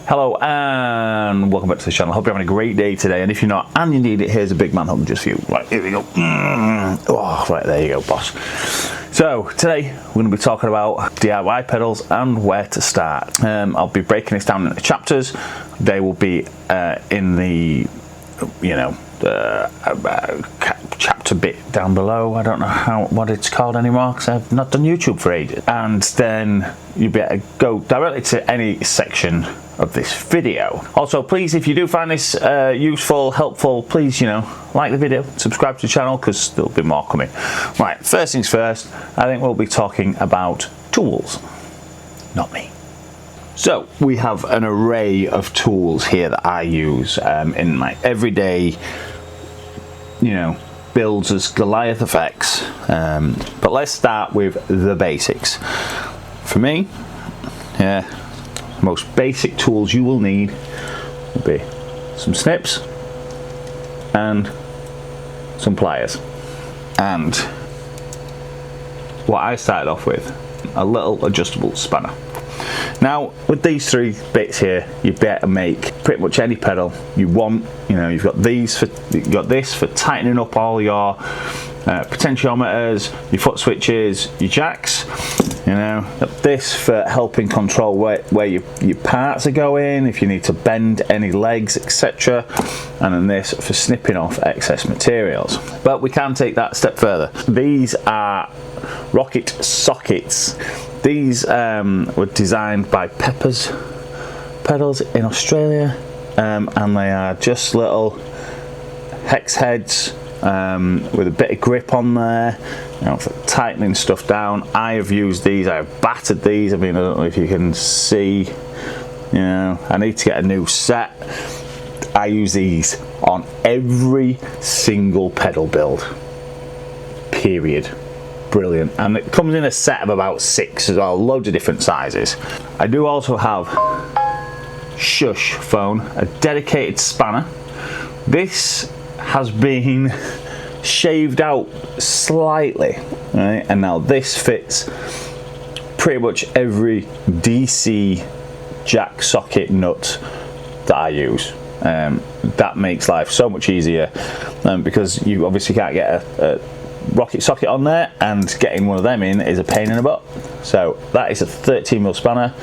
Hello and welcome back to the channel. Hope you're having a great day today, and if you're not and you need it, here's a big man hug just for you. Right, here we go. Oh, right, there you go, boss. So today we're going to be talking about DIY pedals and where to start. I'll be breaking this down into chapters. They will be in the chapter bit down below. I don't know what it's called anymore because I've not done YouTube for ages. And then you'll be able to go directly to any section of this video. Also, please, if you do find this useful, helpful, please, like the video, subscribe to the channel because there'll be more coming. Right, first things first, I think we'll be talking about tools, not me. So we have an array of tools here that I use in my everyday, builds as Goliath effects. But let's start with the basics. For me, most basic tools you will need will be some snips and some pliers. And what I started off with, a little adjustable spanner. Now with these three bits here, you'd be able to make pretty much any pedal you want. You've got this for tightening up all your potentiometers, your foot switches, your jacks. Got this for helping control where your parts are going, if you need to bend any legs, etc. And then this for snipping off excess materials. But we can take that a step further. These are rocket sockets. These were designed by Pepper's Pedals in Australia, and they are just little hex heads with a bit of grip on there, for tightening stuff down. I have used these, I have battered these. I mean, I don't know if you can see, I need to get a new set. I use these on every single pedal build, period. Brilliant. And it comes in a set of about 6 as well, loads of different sizes. I do also have Shush phone, a dedicated spanner. This has been shaved out slightly, right? And now this fits pretty much every DC jack socket nut that I use. That makes life so much easier because you obviously can't get a rocket socket on there, and getting one of them in is a pain in the butt. So that is a 13mm spanner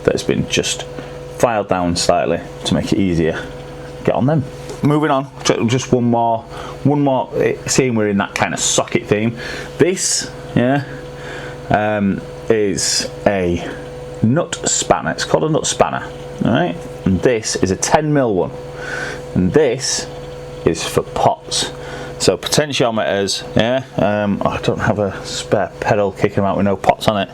that's been just filed down slightly to make it easier to get on them. Moving on, just one more, seeing we're in that kind of socket theme. This is a nut spanner. It's called a nut spanner, all right? And this is a 10mm one, and this is for pots. So potentiometers, I don't have a spare pedal kicking out with no pots on it.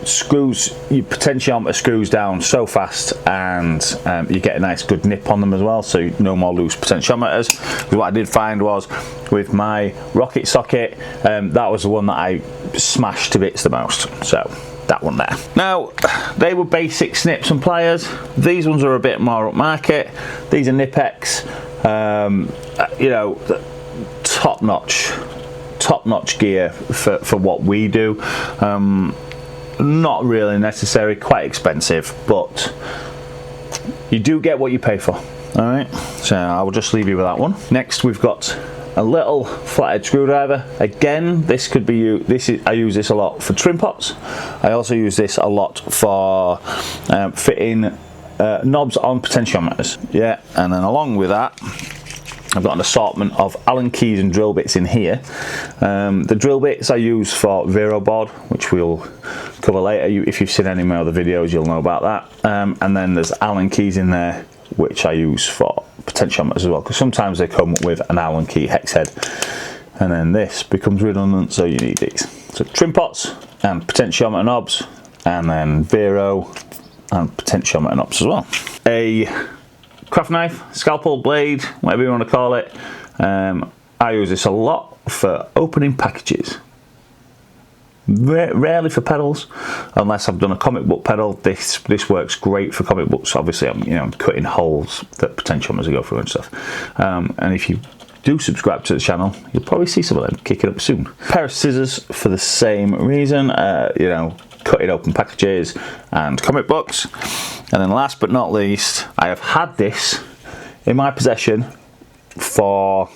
Screws, your potentiometer screws down so fast, and you get a nice good nip on them as well, so no more loose potentiometers. What I did find was with my rocket socket, that was the one that I smashed to bits the most. So that one there. Now, they were basic snips and pliers. These ones are a bit more upmarket. These are Nipex, top notch gear for what we do. Not really necessary, quite expensive, but you do get what you pay for. All right, so I will just leave you with that one. Next, we've got a little flathead screwdriver. Again, this could be used. I use this a lot for trim pots. I also use this a lot for fitting knobs on potentiometers. Yeah, and then along with that, I've got an assortment of Allen keys and drill bits in here. The drill bits I use for Vero board, which we'll cover later. If you've seen any of my other videos, you'll know about that. And then there's Allen keys in there, which I use for potentiometers as well, because sometimes they come with an Allen key hex head, and then this becomes redundant, so you need these. So trim pots and potentiometer knobs, and then Vero and potentiometer knobs as well. A craft knife, scalpel, blade, whatever you want to call it. I use this a lot for opening packages. Rarely for pedals, unless I've done a comic book pedal. This works great for comic books. Obviously, I'm cutting holes that potentiometers go through and stuff. And if you do subscribe to the channel, you'll probably see some of them kicking up soon. A pair of scissors for the same reason. cutting open packages and comic books. And then last but not least, I have had this in my possession for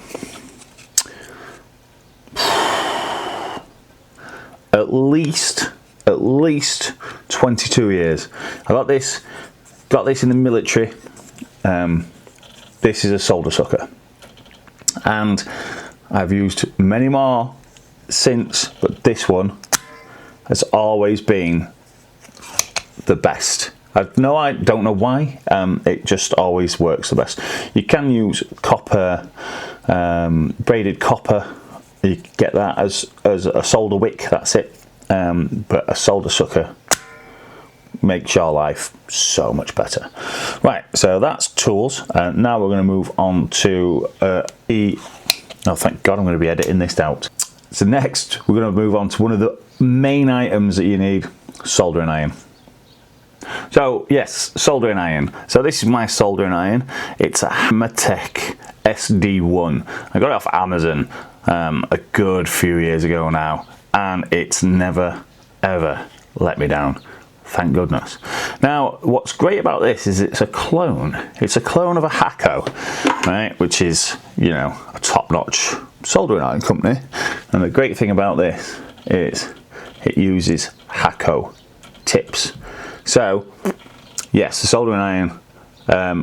at least 22 years. I got this in the military. This is a solder sucker, and I've used many more since, but this one has always been the best. I don't know why. It just always works the best. You can use copper, braided copper. You get that as a solder wick. That's it. But a solder sucker makes your life so much better. Right. So that's tools. Now we're going to move on to Oh, thank God! I'm going to be editing this out. So next, we're going to move on to one of the main items that you need: soldering iron. So yes, soldering iron. So this is my soldering iron. It's a Hammertech SD1. I got it off Amazon a good few years ago now, and it's never ever let me down. Thank goodness. Now, what's great about this is it's a clone. It's a clone of a Hakko, right? Which is, you know, a top-notch soldering iron company. And the great thing about this is it uses Hakko tips. So, yes, the soldering iron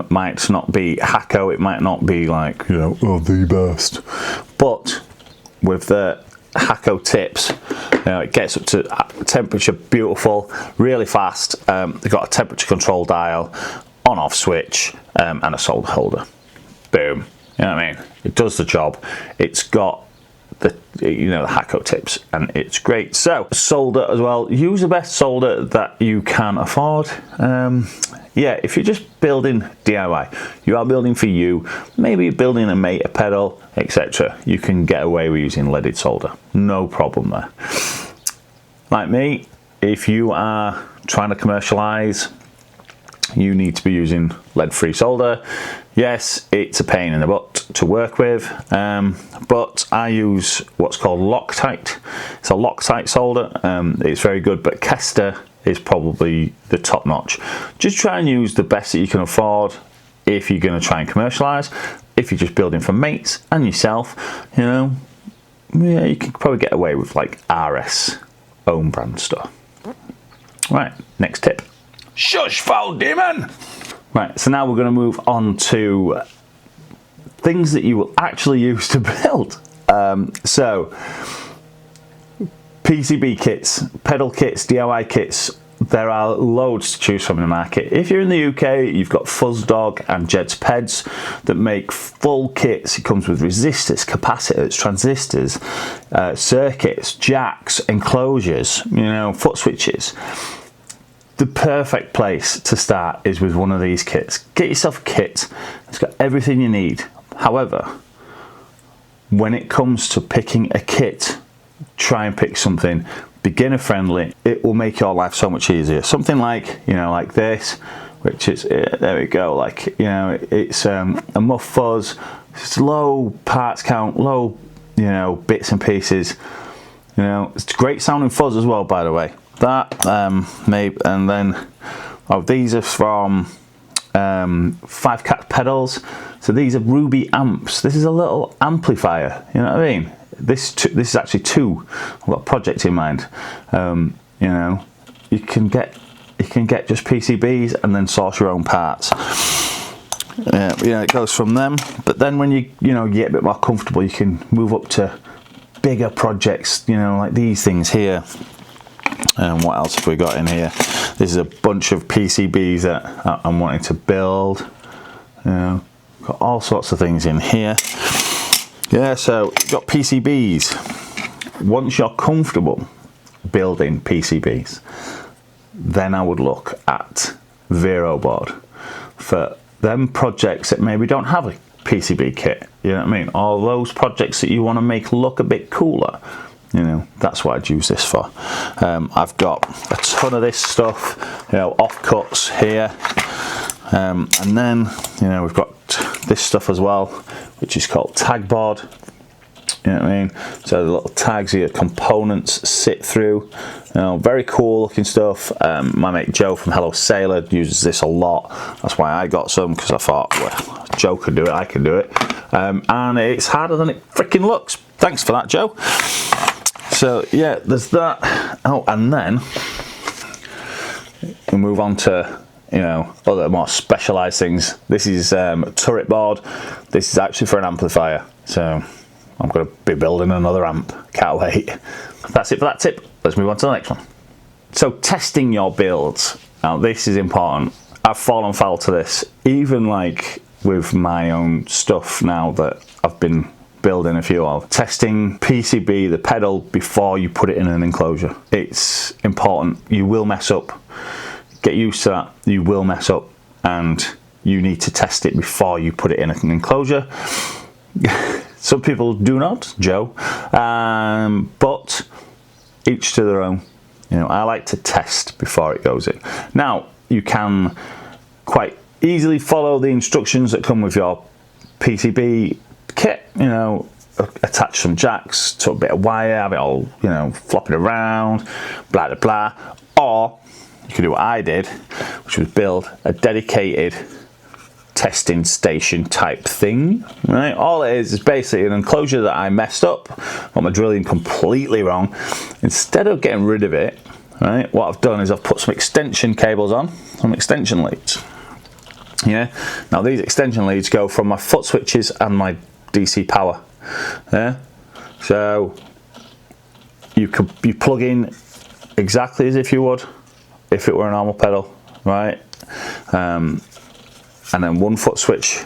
might not be Hakko. It might not be like, you know, the best. But with the Hakko tips, you know, it gets up to temperature beautiful, really fast. They've got a temperature control dial, on-off switch, and a solder holder. Boom. You know what I mean? It does the job. It's got the Hakko tips, and it's great. So solder as well. Use the best solder that you can afford. Yeah, if you're just building DIY, you are building for you, maybe you're building a mate, a pedal, etc. You can get away with using leaded solder. No problem there. Like me, if you are trying to commercialize, you need to be using lead-free solder. Yes, it's a pain in the butt to work with, but I use what's called Loctite. It's a Loctite solder. It's very good, but Kester is probably the top notch. Just try and use the best that you can afford if you're going to try and commercialize. If you're just building for mates and yourself, you know, yeah, you can probably get away with like RS own brand stuff. Right, next tip. Shush, foul demon! Right, so now we're going to move on to things that you will actually use to build. So, PCB kits, pedal kits, DIY kits, there are loads to choose from in the market. If you're in the UK, you've got Fuzzdog and Jed's Peds that make full kits. It comes with resistors, capacitors, transistors, circuits, jacks, enclosures, you know, foot switches. The perfect place to start is with one of these kits. Get yourself a kit. It's got everything you need. However, when it comes to picking a kit, try and pick something beginner friendly. It will make your life so much easier. Something like, you know, like this, which is, there we go, like, you know, it's a muff fuzz. It's low parts count, low, you know, bits and pieces. You know, it's great sounding fuzz as well, by the way. That maybe, and then these are from 5-cat pedals. So these are Ruby amps. This is a little amplifier. You know what I mean? This is actually two. I've got a project in mind. You know, you can get just PCBs and then source your own parts. You know, it goes from them. But then when you get a bit more comfortable, you can move up to bigger projects. You know, like these things here. And what else have we got in here? This is a bunch of PCBs that I'm wanting to build. You know, got all sorts of things in here. Yeah, so you've got PCBs. Once you're comfortable building PCBs, then I would look at Vero board for them projects that maybe don't have a PCB kit. You know what I mean? All those projects that you want to make look a bit cooler. You know, that's what I'd use this for. I've got a ton of this stuff, you know, offcuts here. And then, you know, we've got this stuff as well, which is called tag board. You know what I mean? So the little tags here, components sit through. You know, very cool looking stuff. My mate Joe from Hello Sailor uses this a lot. That's why I got some, because I thought, well, Joe could do it, I can do it. And it's harder than it freaking looks. Thanks for that, Joe. So yeah, there's that. Oh, and then we move on to, you know, other more specialised things. This is a turret board. This is actually for an amplifier. So I'm going to be building another amp. Can't wait. That's it for that tip. Let's move on to the next one. So testing your builds. Now this is important. I've fallen foul to this. Even like with my own stuff now that I've been building a few of. Testing PCB, the pedal, before you put it in an enclosure. It's important. You will mess up. Get used to that. You will mess up. And you need to test it before you put it in an enclosure. Some people do not, Joe, but each to their own. You know, I like to test before it goes in. Now, you can quite easily follow the instructions that come with your PCB kit. You know, attach some jacks to a bit of wire, have it all, you know, flopping around, blah blah blah. Or you can do what I did, which was build a dedicated testing station type thing, right? All it is basically an enclosure that I messed up, got my drilling completely wrong. Instead of getting rid of it, right, what I've done is I've put some extension cables on, some extension leads. Yeah, now these extension leads go from my foot switches and my DC power. Yeah, so you plug in exactly as if you would if it were a normal pedal, right? And then one foot switch.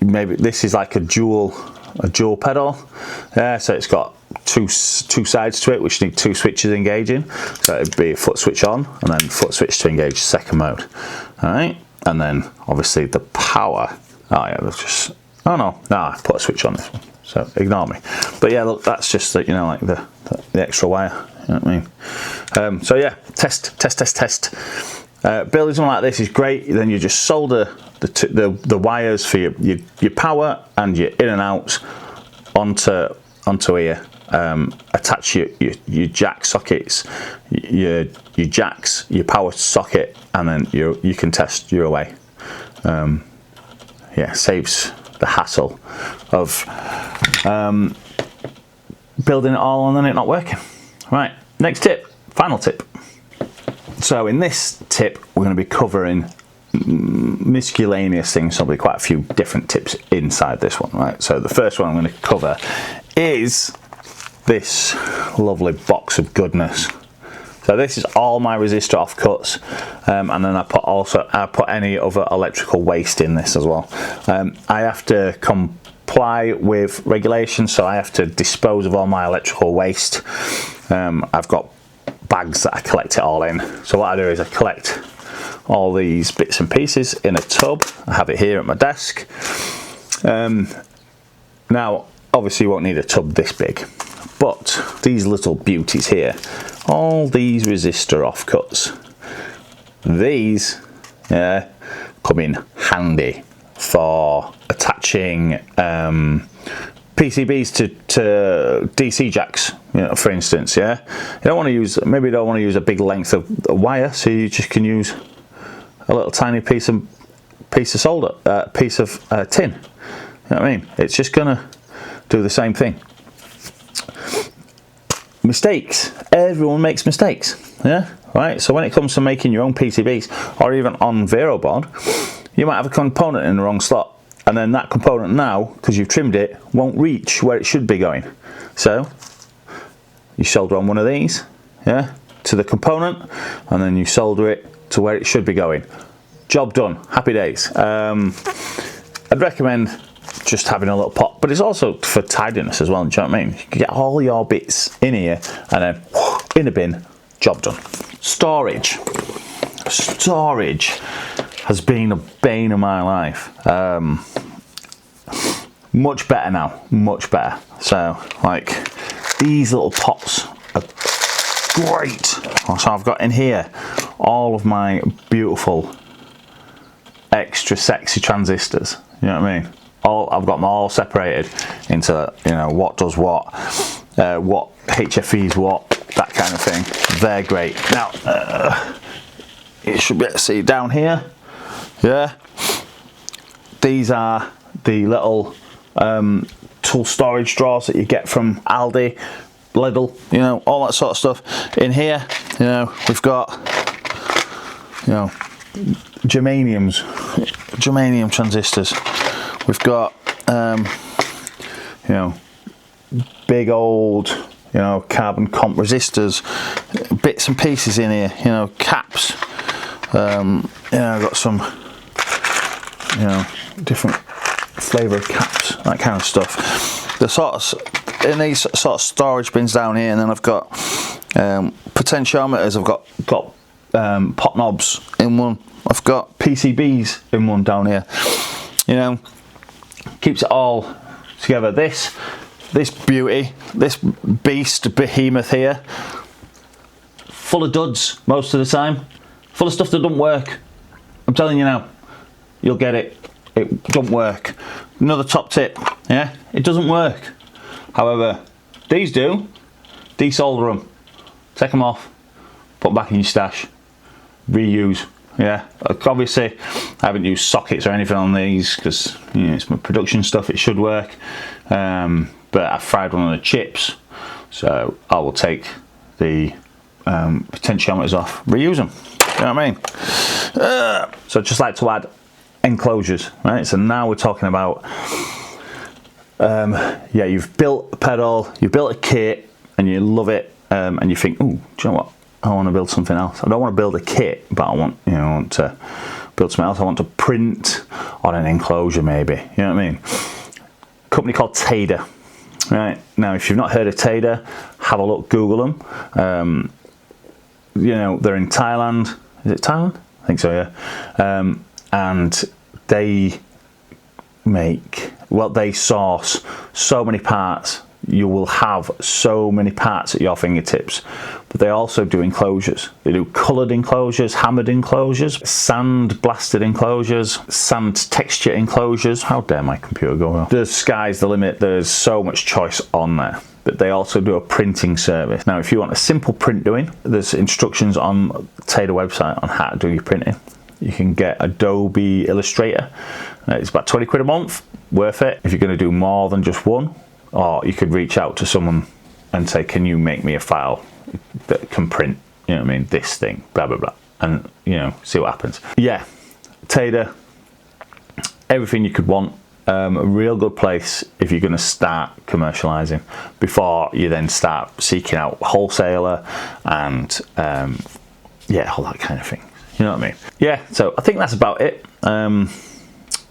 Maybe this is like a dual pedal. Yeah, so it's got two sides to it, which need two switches engaging. So it'd be a foot switch on and then foot switch to engage second mode. All right, and then obviously the power. Oh yeah, that's just. Oh no, I put a switch on this one. So ignore me. But yeah, look, that's just like, you know, like the extra wire. You know what I mean? So yeah, test. Building something like this is great. Then you just solder the wires for your power and your in and outs onto here. Attach your jack sockets, your jacks, your power socket, and then you can test your away. Yeah, saves the hassle of building it all and then it not working. Right, next tip, final tip. So in this tip, we're going to be covering miscellaneous things. So there'll be quite a few different tips inside this one, right? So the first one I'm going to cover is this lovely box of goodness. So this is all my resistor offcuts, and then I put any other electrical waste in this as well. I have to comply with regulations, so I have to dispose of all my electrical waste. I've got bags that I collect it all in. So what I do is I collect all these bits and pieces in a tub. I have it here at my desk. Now obviously you won't need a tub this big, but these little beauties here, all these resistor offcuts, these come in handy for attaching PCBs to DC jacks, you know, for instance. Yeah, you don't want to use, maybe you don't want to use a big length of wire, so you just can use a little tiny piece of solder, piece of tin. You know what I mean? It's just gonna do the same thing. Mistakes. Everyone makes mistakes. Yeah, right. So when it comes to making your own PCBs or even on Vero board, you might have a component in the wrong slot. And then that component now, because you've trimmed it, won't reach where it should be going. So you solder on one of these, yeah, to the component, and then you solder it to where it should be going. Job done. Happy days. I'd recommend just having a little pot, but it's also for tidiness as well. Do you know what I mean? You can get all your bits in here and then in a bin. Job done. Storage has been a bane of my life. Much better now, much better. So like these little pots are great. So I've got in here all of my beautiful extra sexy transistors. You know what I mean? I've got them all separated into, you know, what does what HFE's what, that kind of thing. They're great. Now you should be able to see down here. Yeah, these are the little tool storage drawers that you get from Aldi, Lidl, you know, all that sort of stuff. In here, you know, we've got, you know, germanium transistors. We've got you know, big old, you know, carbon comp resistors, bits and pieces in here, you know, caps. You know, I've got some, you know, different flavour of caps, that kind of stuff. The sort of, in these sort of storage bins down here, and then I've got potentiometers. I've got pot knobs in one. I've got PCBs in one down here. You know, keeps it all together. This beauty, this behemoth here, full of duds most of the time, full of stuff that don't work. I'm telling you now, you'll get it. It don't work. Another top tip, yeah, it doesn't work. However, these do. Desolder them, take them off, put them back in your stash, reuse. Yeah, obviously I haven't used sockets or anything on these because, you know, it's my production stuff. It should work, but I fried one of the chips, so I will take the potentiometers off, reuse them. You know what I mean? So I'd just like to add enclosures, right? So now we're talking about, yeah, you've built a pedal, you've built a kit, and you love it, and you think, oh, do you know what? I want to build something else. I don't want to build a kit, but I want, you know, I want to build something else. I want to print on an enclosure, maybe. You know what I mean? A company called Tader. Right now, if you've not heard of Tader, have a look. Google them. You know, they're in Thailand. Is it Thailand? I think so. Yeah. And they make, well, they source so many parts. You will have so many parts at your fingertips, but they also do enclosures. They do coloured enclosures, hammered enclosures, sand blasted enclosures, sand texture enclosures. How dare my computer go well? The sky's the limit. There's so much choice on there. But they also do a printing service. Now, if you want a simple print doing, there's instructions on the Tader website on how to do your printing. You can get Adobe Illustrator. It's about 20 quid a month, worth it. If you're going to do more than just one, or you could reach out to someone and say, can you make me a file that can print, you know what I mean, this thing, blah, blah, blah. And, you know, see what happens. Yeah, Tader, everything you could want. A real good place if you're going to start commercializing before you then start seeking out wholesaler and, yeah, all that kind of thing. You know what I mean? Yeah, so I think that's about it.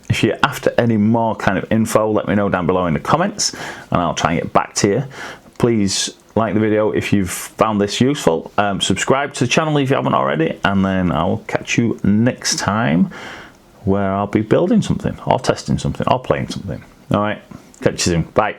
If you're after any more kind of info, let me know down below in the comments and I'll try and get back to you. Please like the video if you've found this useful. Subscribe to the channel if you haven't already, and then I'll catch you next time where I'll be building something or testing something or playing something. All right, catch you soon. Bye.